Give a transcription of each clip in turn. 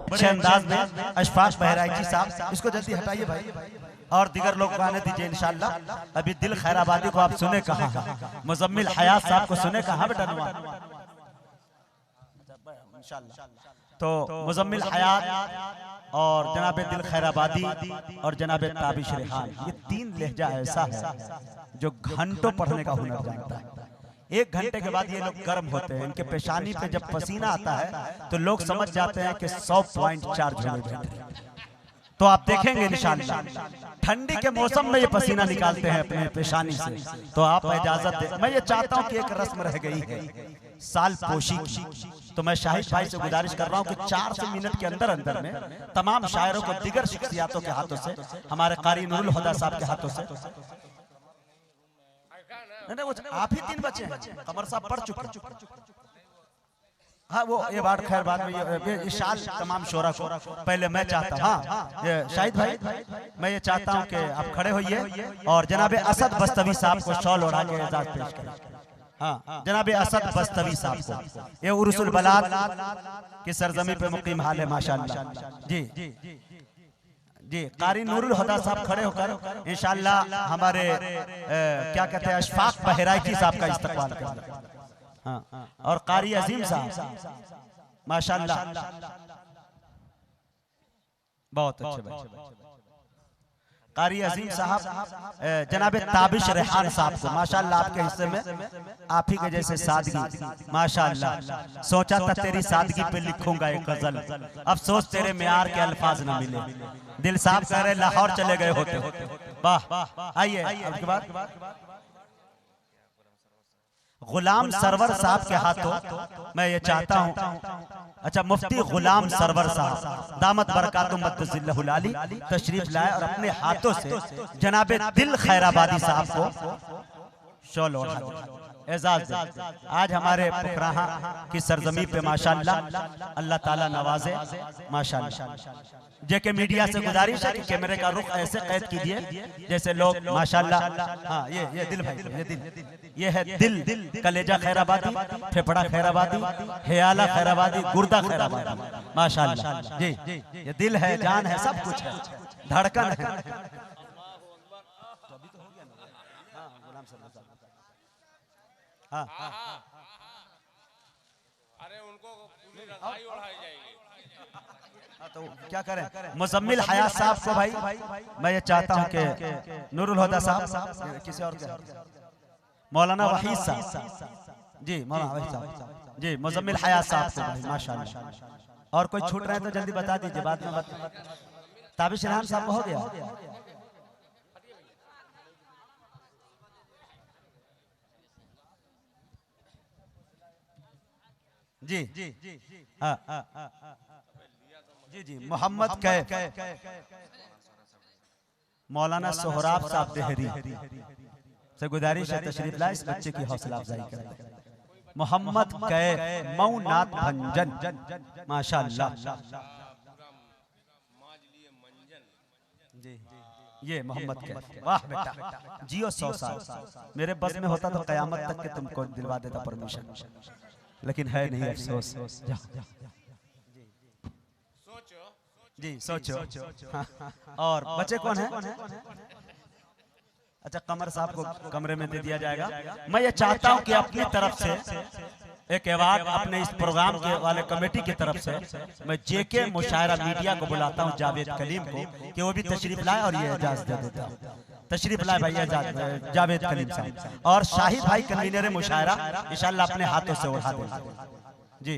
अच्छे अंदाज में अशफाक बहराइची साहब, इसको जल्दी हटाइए भाई, और दिगर लोग गाने दीजिए इंशाल्लाह। अभी दिल खैराबादी को आप सुने कहाँ, मुजम्मिल हयात साहब को सुने कहाँ बेटा नुआ, तो मुजम्मिल हयात और जनाब दिल खैराबादी और जनाब ताबिश रेहान, ये तीन लहजा ऐसा है जो घंटों पढ़ने का हुनर जानता है। एक घंटे के बाद ये लोग गर्म होते हैं, इनके पेशानी पे जब पसीना आता है तो लोग समझ जाते हैं कि 100 पॉइंट चार्ज हो गए। तो आप देखेंगे इंशाअल्लाह ठंडी के मौसम में ये पसीना निकालते हैं अपने पेशानी से। तो आप इजाजत दे, मैं ये चाहता हूँ कि एक रस्म रह गई है साल पोशी की, तो मैं शाहिद भाई से गुजारिश कर रहा हूँ कि 4 मिनट के अंदर अंदर में तमाम शायरों को दिगर शख्सियातों के हाथों से, हमारे कारी नूरुल हुदा साहब के हाथों से, नहीं वो आप ही 3 बचे हैं, कमर साहब पढ़ चुके, हाँ वो ये बात खैर बाद में ये शाल तमाम शोरा को पहले मैं चाहता हूँ, हाँ ये शाहिद भाई मैं ये चाहता हूँ कि आप खड़े होइए और जनाबे असद बस्तवी साहब को शॉल ओढ़ा के एजाज पेश करें। हाँ जनाबे असद बस्तवी साहब को, ये उर्सुल बलाद की सरजमी पे मुकीम हाल है माशाअल्लाह। जी जी कारी नूरुल हुदा साहब खड़े होकर इंशाअल्लाह हमारे क्या कहते हैं अशफाक बहराइची साहब का इस्तकबाल करें। हाँ और कारी अजीम साहब माशाअल्लाह बहुत अच्छे बच्चे, कारी अजीम साहब जनाब ताबिश रेहान साहब को माशाअल्लाह आपके हिस्से में आप ही के जैसे सादगी माशाअल्लाह, सोचा था तेरी सादगी पे लिखूंगा एक गजल, अफसोस तेरे मेयार के अल्फाज न मिले, दिल साहब कह रहे लाहौर चले गए होते। वाह आइए उसके बाद गुलाम सरवर साहब के हाथों मैं ये चाहता हूँ, अच्छा मुफ्ती गुलाम सरवर साहब दामत बरकातुहुम मद्दजिल्लहुल आली तशरीफ लाए और अपने हाथों से जनाबे दिल खैराबादी साहब को शॉल ओढ़ा एजाज दे। आज हमारे पुखराहा की सरजमी पे माशाअल्लाह अल्लाह ताला नवाजे माशाअल्लाह। जेके मीडिया से गुजारिश है कि कैमरे का रुख ऐसे कैद कीजिए जैसे लोग माशाअल्लाह, हाँ ये दिल भाई, ये है दिल, कलेजा खैराबादी, फेफड़ा खैराबादी, हेयाला खैराबादी, गुर्दा खैराबादी माशाअल्लाह। जी ये दिल है, जान है, सब कुछ है, धड़कन है। हाँ अरे उनको पूरी रज़ाई ओढ़ाई जाएगी। तो क्या करें, मुजम्मिल हयात साहब को भाई मैं ये चाहता हूँ कि नूरुल हुदा साहब किसी और के, मौलाना वहीद साहब जी, मौलाना वहीद साहब जी, मुजम्मिल हयात साहब को भाई माशाअल्लाह। और कोई छूट रहे हैं तो जल्दी बता दीजिए, बाद में ताबिश रेहान साहब हो गया। जी जी जी मोहम्मद कैफ, मौलाना सोहराब साहब देहरी से गुजारिश है तशरीफ लाए, इस बच्चे की हौसला अफजाई करें। मोहम्मद कैफ मऊनात भंजन माशाअल्लाह। जी ये मोहम्मद कैफ, वाह बेटा जियो 100 साल, मेरे बस में होता तो कयामत तक के तुमको दिलवा देता परमिशन, लेकिन है नहीं अफसोस। जी सोचो। और बच्चे कौन है? अच्छा कमर साहब को कमरे में दे दिया जाएगा। मैं ये चाहता हूं कि अपनी तरफ से एक अवार्ड अपने इस प्रोग्राम के वाले कमेटी की तरफ से मैं जेके मुशायरा मीडिया को बुलाता हूं, जावेद कलीम को, कि वो भी तशरीफ लाए और ये एजाज दे देता हूं। तशरीफ लाए भाई जावेद कलीम साहब, और शाहिद भाई कन्वीनर मुशायरा इंशाअल्लाह अपने हाथों से उठा देंगे। जी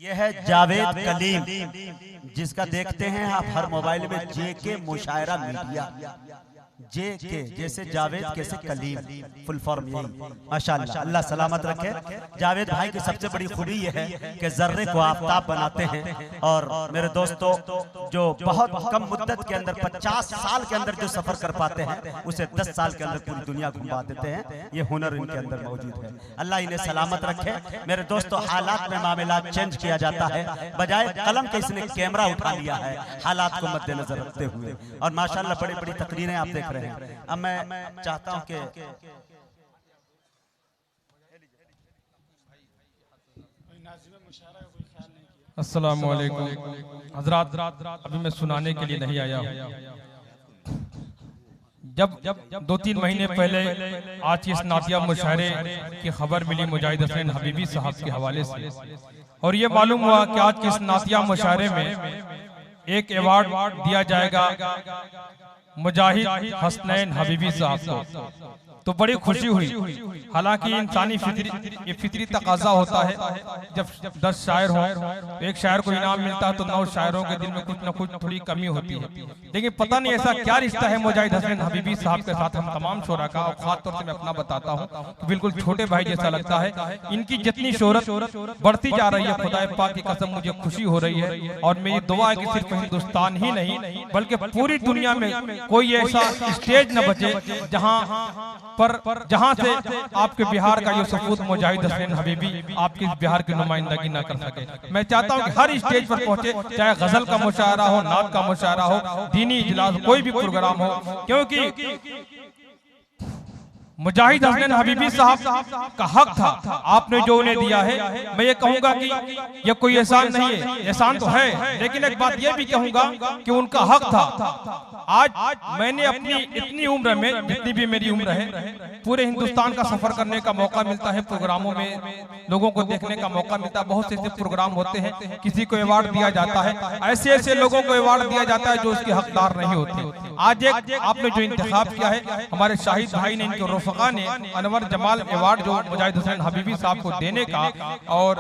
यह है जावेद कलीम, जिसका देखते हैं आप हर मोबाइल में जेके मुशायरा मीडिया। जे के जैसे जावेद कैसे कलीम, फुल फॉर्म यही। माशाअल्लाह, अल्लाह सलामत रखे। जावेद भाई की सबसे बड़ी खूबी यह है कि जर्रे को आफताब बनाते हैं। और मेरे दोस्तों, जो बहुत कम मुद्दत के अंदर 50 साल के अंदर जो सफर कर पाते हैं उसे 10 साल के अंदर पूरी दुनिया घुमा देते हैं। ये हुनर इनके अंदर मौजूद है। अल्लाह इन्हें सलामत रखे। मेरे दोस्तों, हालात में मामला चेंज किया जाता है, बजाय कलम के इसने कैमरा उठा लिया है हालात को मद्देनजर रखते हुए। और माशाअल्लाह बड़ी बड़ी तकरीरें आप देख रहे हैं। अब मैं चाहता हूं कि अस्सलामु अलैकुम हज़रात, अभी मैं सुनाने के लिए नहीं आया हूँ। जब 2-3 महीने पहले आज की इस नातिया मुशायरे की खबर मिली मुजाहिद हसन हबीबी साहब के हवाले से, और ये मालूम हुआ कि आज के इस नातिया मुशायरे में एक अवार्ड दिया जाएगा मुजाहिद हसनैन हबीबी साहब को, तो बड़ी खुशी हुई। हालांकि इंसानी फितरी तकाजा होता है, जब 10 शायर हो तो एक शायर को इनाम मिलता है तो 9 शायरों के दिल में कुछ न कुछ थोड़ी कमी होती है। लेकिन पता नहीं ऐसा क्या रिश्ता है मुजाहिद हसन हबीबी साहब के साथ हम तमाम शोरा का, और खास तौर से मैं अपना बताता हूँ कि बिल्कुल छोटे भाई जैसा लगता है। इनकी जितनी शोहरत बढ़ती जा रही है, खुदा पाक की कसम मुझे खुशी हो रही है। और मेरी दुआ है कि सिर्फ हिंदुस्तान ही नहीं बल्कि पूरी दुनिया में कोई ऐसा स्टेज न बचे जहां से आपके बिहार का ये सपूत मुजाहिद हसन हबीबी आपकी बिहार की नुमाइंदगी ना कर सके। मैं चाहता हूं कि हर स्टेज पर पहुंचे, चाहे गजल का मुशायरा हो, नात का मुशायरा हो, दीनी इजलास, कोई भी प्रोग्राम हो, क्योंकि मुजाहिद हसन हबीबी साहब का हक था। आपने जो उन्हें दिया है, मैं ये कहूंगा कि ये कोई एहसान नहीं है, एहसान तो है, लेकिन एक बात ये भी कहूंगा कि उनका हक था। आज मैंने अपनी इतनी उम्र में, जितनी भी मेरी उम्र है, पूरे हिंदुस्तान का सफर करने का मौका मिलता है, प्रोग्रामों में लोगों को देखने का मौका मिलता है। बहुत से ऐसे प्रोग्राम होते हैं, किसी को अवार्ड दिया जाता है, ऐसे ऐसे लोगों को अवार्ड दिया जाता है जो उसके हकदार नहीं होते। आज एक आपने जो इंतखाब किया है, हमारे शाहिद भाई ने, इनके रफ़क़ा ने अनवर जमाल अवार्ड जो मुजाहिद हसन हबीबी साहब को देने का, और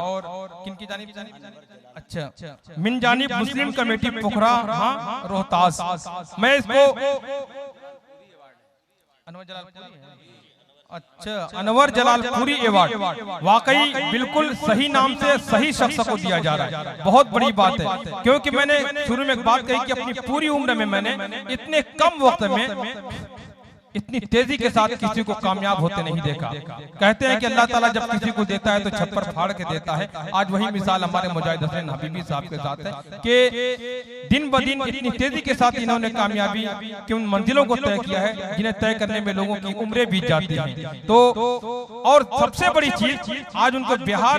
किनकी जानिब? अच्छा, मिन जानिब मुस्लिम कमेटी पोखरा रोहतास। मैं इसको अनवर जलालपुरी अवार्ड वाकई बिल्कुल सही नाम से सही शख्स को दिया जा रहा है। बहुत बड़ी बात है, क्योंकि मैंने शुरू में एक बात कही कि अपनी पूरी उम्र में मैंने इतने कम वक्त में इतनी तेजी के साथ किसी को कामयाब होते नहीं देखा। कहते हैं कि अल्लाह ताला जब किसी को देता है तो छप्पर फाड़ के देता है। आज वही मिसाल हमारे मुजाहिद हसन हबीबी साहब के साथ है कि दिन ब दिन इतनी तेजी के साथ इन्होंने कामयाबी की उन मंजिलों को तय किया है जिन्हें तय करने में लोगों की उम्रें बीत जाती हैं। तो और सबसे बड़ी चीज, आज उनको बिहार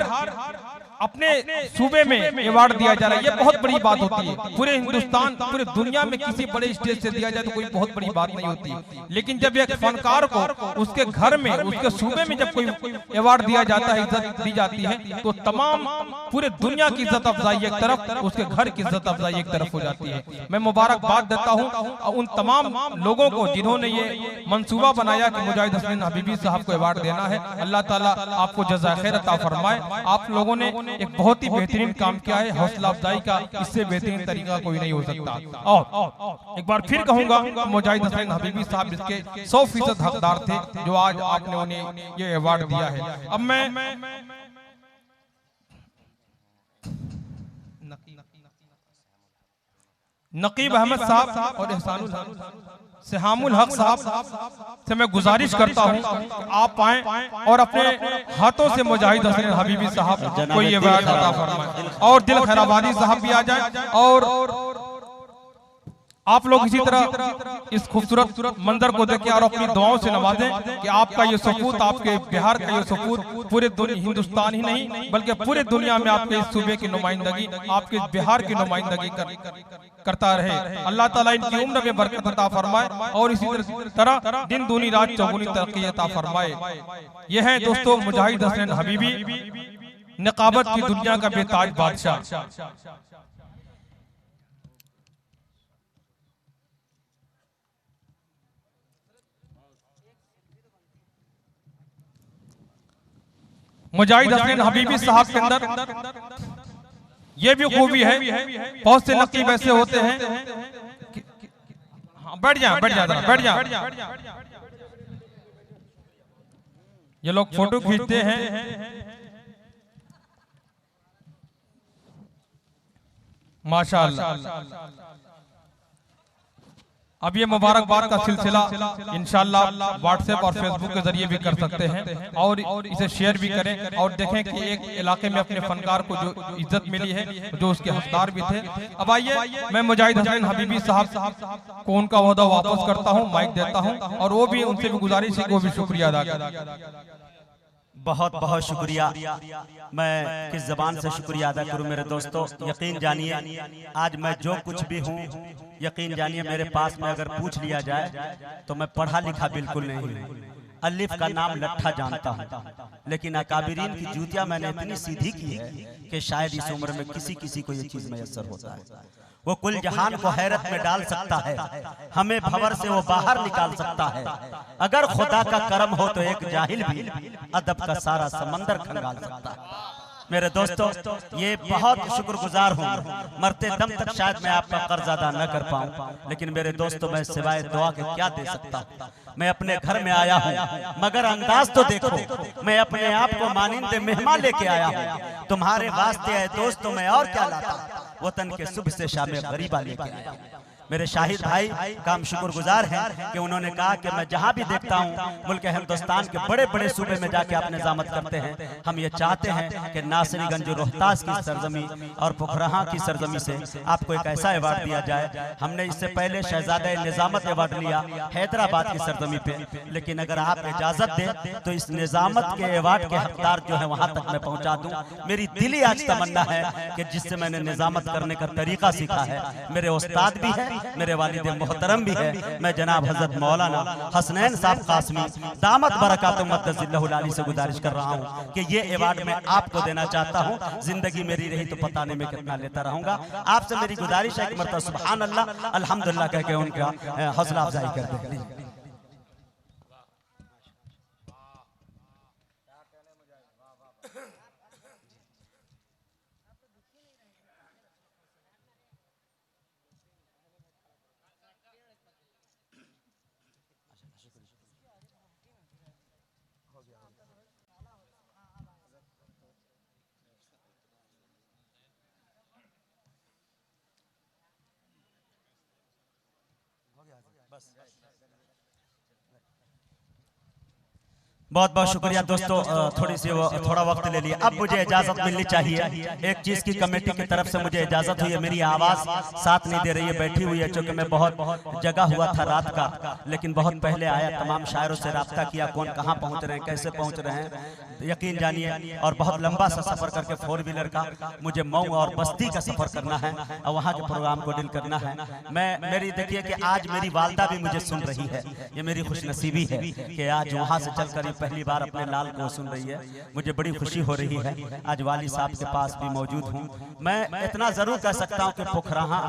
अपने सूबे में अवार्ड दिया जा रहा है। ये बहुत बड़ी बात होती है। पूरे हिंदुस्तान, पूरे दुनिया में किसी बड़े स्टेज से दिया जाए तो कोई बहुत बड़ी बात नहीं होती, लेकिन जब एक फनकार को उसके घर में, उसके सूबे में जब कोई अवार्ड दिया जाता है, इज्जत दी जाती है, तो तमाम पूरे दुनिया की इज्जत अफजाई एक तरफ, उसके घर की इज्जत अफजाई एक तरफ हो जाती है। मैं मुबारकबाद देता हूँ उन तमाम लोगों को जिन्होंने ये मंसूबा बनाया कि मुजाहिद हसन हबीबी साहब को अवार्ड देना है। अल्लाह ताला आपको जज़ा खैर अता फरमाए। आप लोगों ने एक बहुत ही बेहतरीन काम किया है, हौसला अफजाई का इससे बेहतरीन तरीका कोई नहीं हो सकता। और एक बार फिर कहूंगा, मुजाहिद हसन हबीबी साहब इसके 100% हकदार थे जो आज आपने उन्हें ये अवार्ड दिया है। अब मैं नकीब अहमद साहब और एहसानुल सेहामुल हक साहब से मैं गुजारिश करता हूं आप आए और अपने हाथों से मुजाहिद हसन हबीबी साहब को ये अवार्ड अता फरमाएं, और दिल खैराबादी साहब भी आ जाए, और आप लोग इसी तरह इस खूबसूरत मंजर को देखें और अपनी दुआओं से नवाजें कि आपका ये सपूत, आपके बिहार का ये सपूत पूरे हिंदुस्तान ही नहीं बल्कि पूरे दुनिया में आपके इस सूबे की नुमाइंदगी, आपके बिहार की नुमाइंदगी करता रहे। अल्लाह ताला इनकी उम्र में बरकत अता फरमाए और इसी तरह दिन दूनी रात चौगुनी तरक्की अता फरमाए। ये है दोस्तों मुजाहिद हसन हबीबी, निकाबत की दुनिया का बेताज बादशाह। मुजाहिद हसन हबीबी साहब के अंदर ये भी खूबी है, बहुत से नकीब ऐसे होते हैं। हाँ बैठ जा बैठ जा बैठ जा। ये लोग फोटो खींचते हैं। माशाअल्लाह। अब ये मुबारकबाद का सिलसिला इंशाअल्लाह व्हाट्सएप और फेसबुक के जरिए भी कर सकते हैं और इसे शेयर भी करें और देखें कि एक इलाके में अपने फनकार को जो इज्जत मिली है, जो उसके हकदार भी थे। अब आइए मैं मुजाहिद हसनैन हबीबी साहब को उनका ओहदा वापस करता हूँ, माइक देता हूँ और वो भी उनसे भी गुजारिश है कि वो भी शुक्रिया अदा करें। बहुत बहुत शुक्रिया। मैं किस जबान से शुक्रिया अदा करूं मेरे दोस्तों। यकीन जानिए आज मैं जो कुछ भी हूं, यकीन जानिए मेरे पास में अगर पूछ लिया जाए तो मैं पढ़ा लिखा बिल्कुल नहीं हूं। अलिफ का नाम लट्ठा जानता हूं, लेकिन अकाबिरीन की जूतियां मैंने इतनी सीधी की है कि शायद इस उम्र में किसी किसी को ये चीज मैसर होता है। वो कुल जहान को हैरत में डाल सकता है, हमें भंवर से वो बाहर निकाल सकता है। अगर खुदा का करम हो तो एक जाहिल भी अदब का सारा समंदर खंगाल सकता है। मेरे दोस्तों ये बहुत शुक्रगुजार हूँ। मरते दम तक शायद मैं आपका कर्ज अदा न कर पाऊँ, लेकिन मेरे दोस्तों मैं सिवाय दुआ के क्या दे सकता हूँ। मैं अपने घर में आया हूँ, मगर अंदाज तो देखो, मैं अपने आप को मानिंदे मेहमान लेके आया हूँ। तुम्हारे वास्ते है दोस्तों मैं और क्या लाता, वतन के सुबह से शाम गरीबा लेके आया। मेरे शाहिद भाई काम शुक्रगुजार हैं कि उन्होंने कहा कि मैं जहां भी देखता हूं मुल्क हिंदुस्तान के बड़े बड़े सूबे में जाके आप निजामत करते हैं। हम ये चाहते हैं कि नासिरीगंज रोहतास की सरजमी और पोखराहा की सरजमी से आपको एक ऐसा अवार्ड दिया जाए। हमने इससे पहले शहजादा निजामत अवार्ड लिया हैदराबाद की सरजमी पे, लेकिन अगर आप इजाजत दें तो इस निजामत के अवार्ड के हकदार जो है वहां तक मैं पहुंचा दूं। मेरी दिली आज तमन्ना है कि जिससे मैंने निजामत करने का तरीका सीखा है, मेरे उस्ताद भी है, मेरे वालिद मोहतरम भी है, मैं जनाब हजरत मौलाना हसनैन साहब कासमी दामत बरकातुहु मद्दजिल्लहुल आली से गुजारिश कर रहा हूं कि ये अवार्ड मैं आपको देना चाहता हूं। जिंदगी मेरी रही तो पता नहीं मैं कितना लेता रहूंगा। आपसे मेरी गुजारिश है कि मरतबा सुभान अल्लाह अल्हम्दुलिल्लाह कह के उनका हौसला अफजाई कर दें। बहुत बहुत शुक्रिया दोस्तों, थोड़ा वक्त ले लिया। अब मुझे इजाजत मिलनी चाहिए। एक चीज की कमेटी की तरफ से मुझे इजाजत हुई है, मेरी आवाज साथ नहीं दे रही है, बैठी हुई है, क्योंकि मैं बहुत जगह हुआ था रात का, लेकिन बहुत पहले आया, तमाम शायरों से राब्ता किया, कौन कहाँ पहुंच रहे हैं, कैसे पहुंच रहे हैं, यकीन जानिए। और बहुत लंबा सा सफर करके 4 व्हीलर का मुझे मऊ और बस्ती का सफर करना है और वहाँ के प्रोग्राम को डील करना है। मेरी देखिए कि आज मेरी वालदा भी मुझे सुन रही है, ये मेरी खुशनसीबी है कि आज वहाँ से चलकर पहली बार अपने लाल को सुन रही है। मुझे बड़ी खुशी हो रही है आज वाली साहब के पास भी मौजूद हूँ। मैं इतना जरूर कह सकता हूँ कि पोखराहा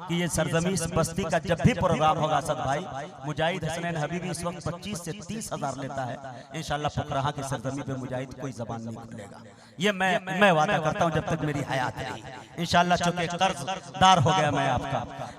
की ये सरजमी बस्ती का जब भी प्रोग्राम होगा असद भाई, मुजाहिद हसनैन हबीबी इस वक्त 25 से 30 हजार लेता है। इंशाल्लाह पोखराहा की सरजमी पे मुजाहिद कोई जबान नहीं खुलेगा, ये मैं वादा करता हूँ जब तक मेरी हयात रही। इंशाल्लाह चूंकि कर्जदार हो गया मैं आपका।